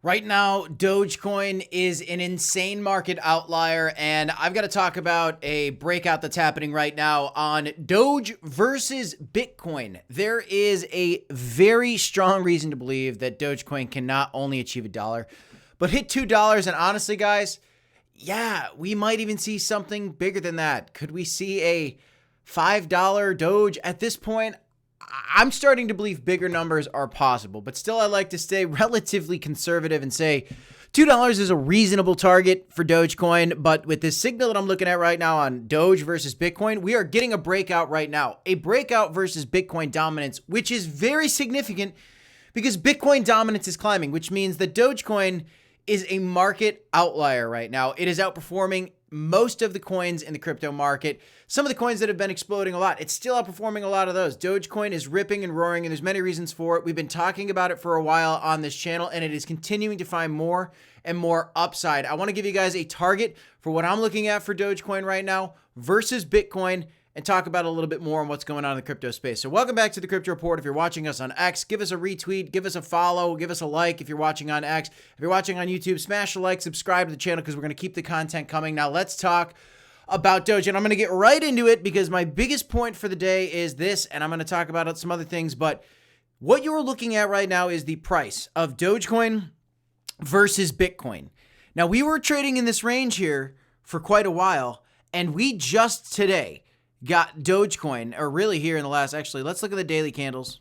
Right now, Dogecoin is an insane market outlier, and I've got to talk about a breakout that's happening right now on Doge versus Bitcoin. There is a very strong reason to believe that Dogecoin can not only achieve $1, but hit $2. And honestly, guys, yeah, we might even see something bigger than that. Could we see a $5 Doge at this point? I'm starting to believe bigger numbers are possible, but still I like to stay relatively conservative and say $2 is a reasonable target for Dogecoin. But with this signal that I'm looking at right now on Doge versus Bitcoin, we are getting a breakout right now, a breakout versus Bitcoin dominance, which is very significant because Bitcoin dominance is climbing, which means that Dogecoin is a market outlier right now. It is outperforming most of the coins in the crypto market. Some of the coins that have been exploding a lot, it's still outperforming a lot of those. Dogecoin is ripping and roaring, and there's many reasons for it. We've been talking about it for a while on this channel, and it is continuing to find more and more upside. I want to give you guys a target for what I'm looking at for Dogecoin right now versus Bitcoin, and talk about a little bit more on what's going on in the crypto space. So welcome back to the Crypto Report. If you're watching us on X, give us a retweet, give us a follow, give us a like if you're watching on X. If you're watching on YouTube, smash the like, subscribe to the channel because we're going to keep the content coming. Now let's talk about Doge, and I'm going to get right into it because my biggest point for the day is this, and I'm going to talk about some other things, but what you're looking at right now is the price of Dogecoin versus Bitcoin. Now, we were trading in this range here for quite a while, and we just today got Dogecoin, or really here in the last, actually, let's look at the daily candles.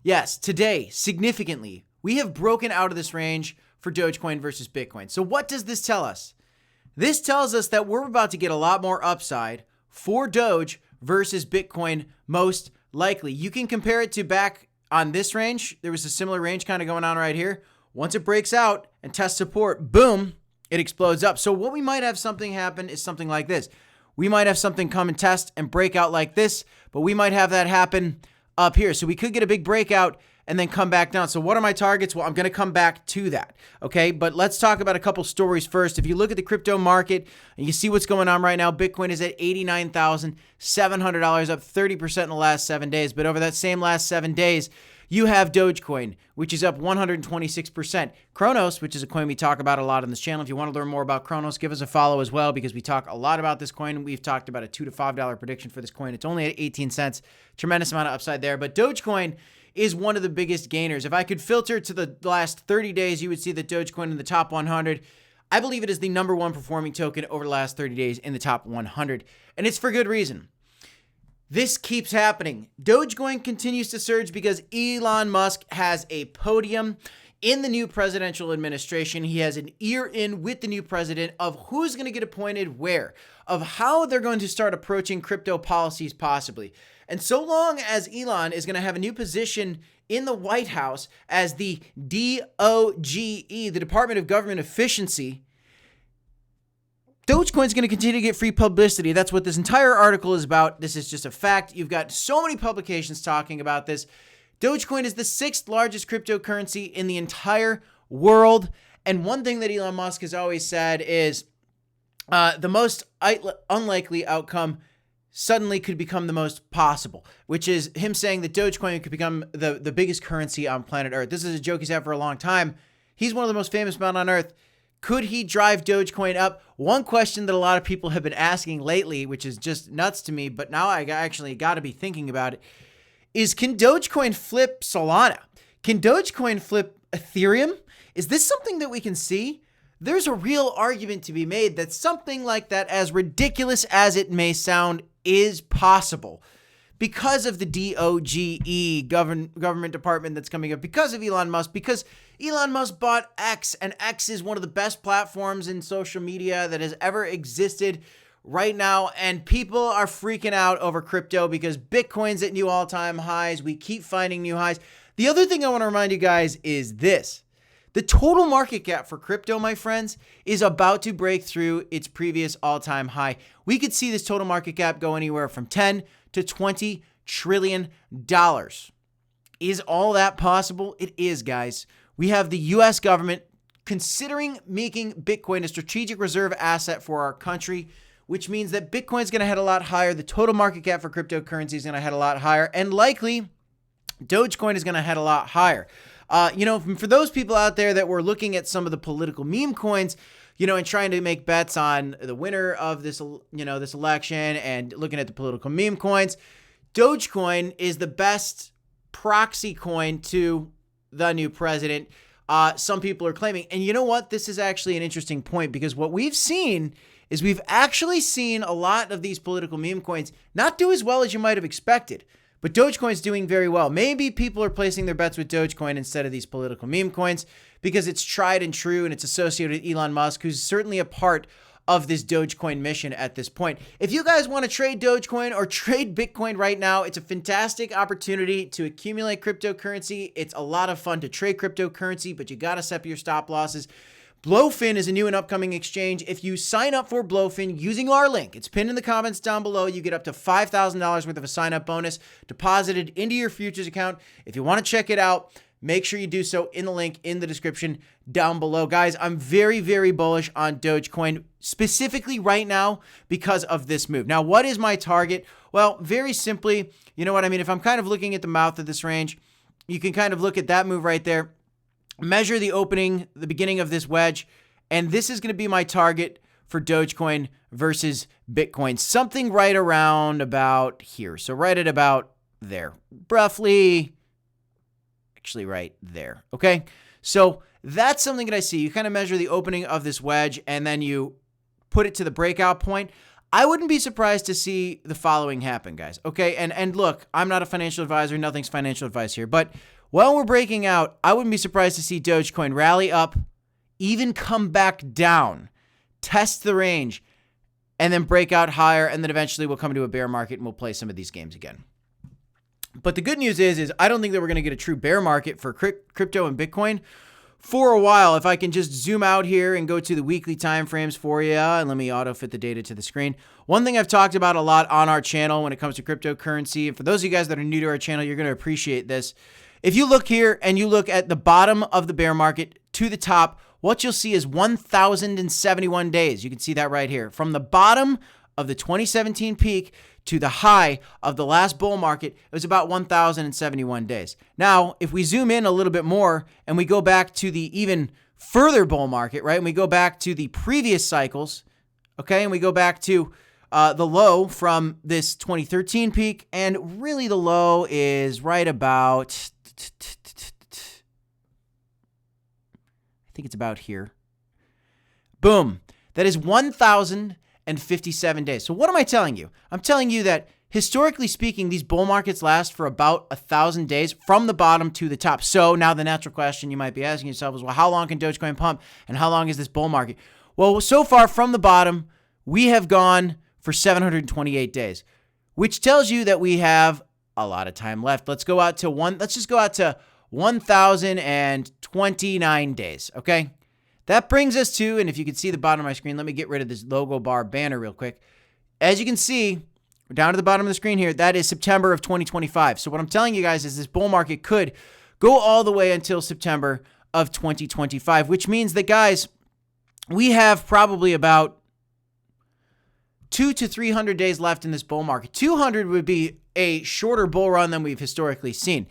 Yes, today, significantly, we have broken out of this range for Dogecoin versus Bitcoin. So what does this tell us? This tells us that we're about to get a lot more upside for Doge versus Bitcoin, most likely. You can compare it to back on this range. There was a similar range kind of going on right here. Once it breaks out and tests support, boom, it explodes up. So what we might have something happen is something like this. We might have something come and test and break out like this, but we might have that happen up here. So we could get a big breakout and then come back down. So what are my targets? Well, I'm going to come back to that. Okay. But let's talk about a couple stories first. If you look at the crypto market and you see what's going on right now, Bitcoin is at $89,700, up 30% in the last 7 days. But over that same last 7 days, you have Dogecoin, which is up 126%. Cronos, which is a coin we talk about a lot on this channel. If you want to learn more about Cronos, give us a follow as well because we talk a lot about this coin. We've talked about a $2 to $5 prediction for this coin. It's only at 18 cents. Tremendous amount of upside there. But Dogecoin is one of the biggest gainers. If I could filter to the last 30 days, you would see that Dogecoin in the top 100. I believe it is the number one performing token over the last 30 days in the top 100. And it's for good reason. This keeps happening. Dogecoin continues to surge because Elon Musk has a podium in the new presidential administration. He has an ear in with the new president of who's going to get appointed where, of how they're going to start approaching crypto policies possibly. And so long as Elon is going to have a new position in the White House as the D.O.G.E., the Department of Government Efficiency, Dogecoin is going to continue to get free publicity. That's what this entire article is about. This is just a fact. You've got so many publications talking about this. Dogecoin is the 6th largest cryptocurrency in the entire world. And one thing that Elon Musk has always said is the most unlikely outcome suddenly could become the most possible, which is him saying that Dogecoin could become the biggest currency on planet Earth. This is a joke he's had for a long time. He's one of the most famous men on Earth. Could he drive Dogecoin up? One question that a lot of people have been asking lately, which is just nuts to me, but now I actually got to be thinking about it, is can Dogecoin flip Solana? Can Dogecoin flip Ethereum? Is this something that we can see? There's a real argument to be made that something like that, as ridiculous as it may sound, is possible because of the D.O.G.E. government department that's coming up, because of Elon Musk, because Elon Musk bought X, and X is one of the best platforms in social media that has ever existed right now, and people are freaking out over crypto because Bitcoin's at new all-time highs. We keep finding new highs. The other thing I want to remind you guys is this. The total market cap for crypto, my friends, is about to break through its previous all-time high. We could see this total market cap go anywhere from 10 to $20 trillion. Is all that possible? It is, guys. We have the U.S. government considering making Bitcoin a strategic reserve asset for our country, which means that Bitcoin is going to head a lot higher. The total market cap for cryptocurrency is going to head a lot higher, and likely Dogecoin is going to head a lot higher. For those people out there that were looking at some of the political meme coins, and trying to make bets on the winner of this, this election and looking at the political meme coins, Dogecoin is the best proxy coin to the new president. Some people are claiming, and you know what? This is actually an interesting point, because what we've seen is we've actually seen a lot of these political meme coins not do as well as you might have expected. But Dogecoin's doing very well. Maybe people are placing their bets with Dogecoin instead of these political meme coins because it's tried and true and it's associated with Elon Musk, who's certainly a part of this Dogecoin mission at this point. If you guys want to trade Dogecoin or trade Bitcoin right now, it's a fantastic opportunity to accumulate cryptocurrency. It's a lot of fun to trade cryptocurrency, but you got to set your stop losses. Blowfin is a new and upcoming exchange. If you sign up for Blowfin using our link, it's pinned in the comments down below, you get up to $5,000 worth of a sign-up bonus deposited into your futures account. If you want to check it out, make sure you do so in the link in the description down below. Guys, I'm very, very bullish on Dogecoin, specifically right now because of this move. Now, what is my target? Well, very simply, you know what I mean? If I'm kind of looking at the mouth of this range, you can kind of look at that move right there. Measure the opening, the beginning of this wedge, and this is going to be my target for Dogecoin versus Bitcoin. Something right around about here. So right at about there. Roughly, actually right there. Okay? So that's something that I see. You kind of measure the opening of this wedge, and then you put it to the breakout point. I wouldn't be surprised to see the following happen, guys. Okay? And look, I'm not a financial advisor. Nothing's financial advice here. But while we're breaking out, I wouldn't be surprised to see Dogecoin rally up, even come back down, test the range, and then break out higher, and then eventually we'll come into a bear market and we'll play some of these games again. But the good news is I don't think that we're going to get a true bear market for crypto and Bitcoin for a while. If I can just zoom out here and go to the weekly time frames for you, and let me auto-fit the data to the screen. One thing I've talked about a lot on our channel when it comes to cryptocurrency, and for those of you guys that are new to our channel, you're going to appreciate this. If you look here and you look at the bottom of the bear market to the top, what you'll see is 1,071 days. You can see that right here. From the bottom of the 2017 peak to the high of the last bull market, it was about 1,071 days. Now, if we zoom in a little bit more and we go back to the even further bull market, right? And we go back to the previous cycles, okay? And we go back to the low from this 2013 peak, and really the low is right about, I think it's about here. Boom. That is 1,057 days. So what am I telling you? I'm telling you that historically speaking, these bull markets last for about 1,000 days from the bottom to the top. So now the natural question you might be asking yourself is, well, how long can Dogecoin pump and how long is this bull market? Well, so far from the bottom, we have gone for 728 days, which tells you that we have a lot of time left. Let's just go out to 1,029 days. Okay. That brings us to, and if you can see the bottom of my screen, let me get rid of this logo bar banner real quick. As you can see, we're down to the bottom of the screen here. That is September of 2025. So what I'm telling you guys is this bull market could go all the way until September of 2025, which means that, guys, we have probably about 200 to 300 days left in this bull market. 200 would be a shorter bull run than we've historically seen.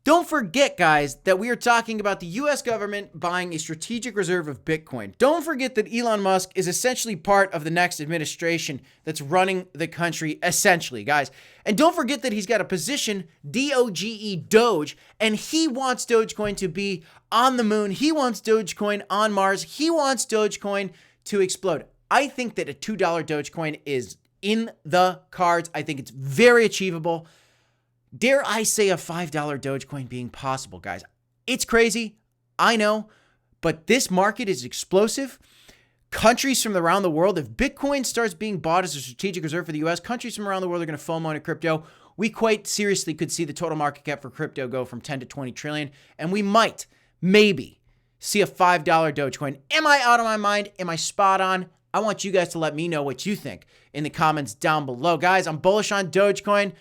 Don't forget, guys, that we are talking about the U.S. government buying a strategic reserve of Bitcoin. Don't forget that Elon Musk is essentially part of the next administration that's running the country, essentially, guys. And don't forget that he's got a position, D.O.G.E, Doge, and he wants Dogecoin to be on the moon. He wants Dogecoin on Mars. He wants Dogecoin to explode. I think that a $2 Dogecoin is in the cards. I think it's very achievable. Dare I say a $5 Dogecoin being possible, guys? It's crazy, I know, but this market is explosive. Countries from around the world, if Bitcoin starts being bought as a strategic reserve for the U.S., countries from around the world are going to FOMO into crypto. We quite seriously could see the total market cap for crypto go from 10 to 20 trillion, and we might, maybe, see a $5 Dogecoin. Am I out of my mind? Am I spot on? I want you guys to let me know what you think in the comments down below. Guys, I'm bullish on Dogecoin.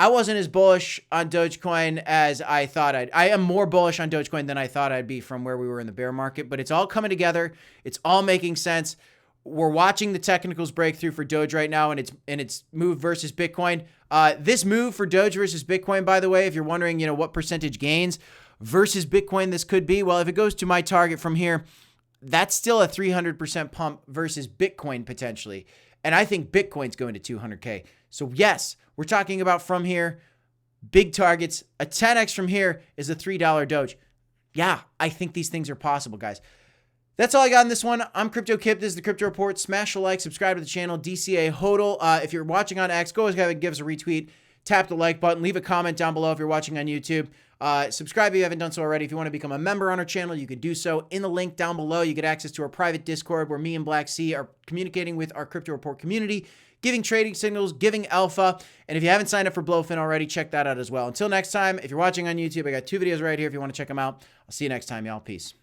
I wasn't as bullish on Dogecoin as I thought I am more bullish on Dogecoin than I thought I'd be from where we were in the bear market, but it's all coming together. It's all making sense. We're watching the technicals break through for Doge right now, and it's move versus Bitcoin. This move for Doge versus Bitcoin, by the way, if you're wondering, what percentage gains versus Bitcoin this could be? Well, if it goes to my target from here, that's still a 300% pump versus Bitcoin potentially. And I think Bitcoin's going to 200K. So yes, we're talking about from here, big targets. A 10X from here is a $3 Doge. Yeah, I think these things are possible, guys. That's all I got in this one. I'm Crypto Kip. This is the Crypto Report. Smash a like, subscribe to the channel, DCA HODL. If you're watching on X, go ahead and give us a retweet. Tap the like button. Leave a comment down below if you're watching on YouTube. Subscribe if you haven't done so already. If you want to become a member on our channel, you can do so. In the link down below, you get access to our private Discord where me and Black C are communicating with our Crypto Report community, giving trading signals, giving alpha. And if you haven't signed up for Blowfin already, check that out as well. Until next time, if you're watching on YouTube, I got 2 videos right here if you want to check them out. I'll see you next time, y'all. Peace.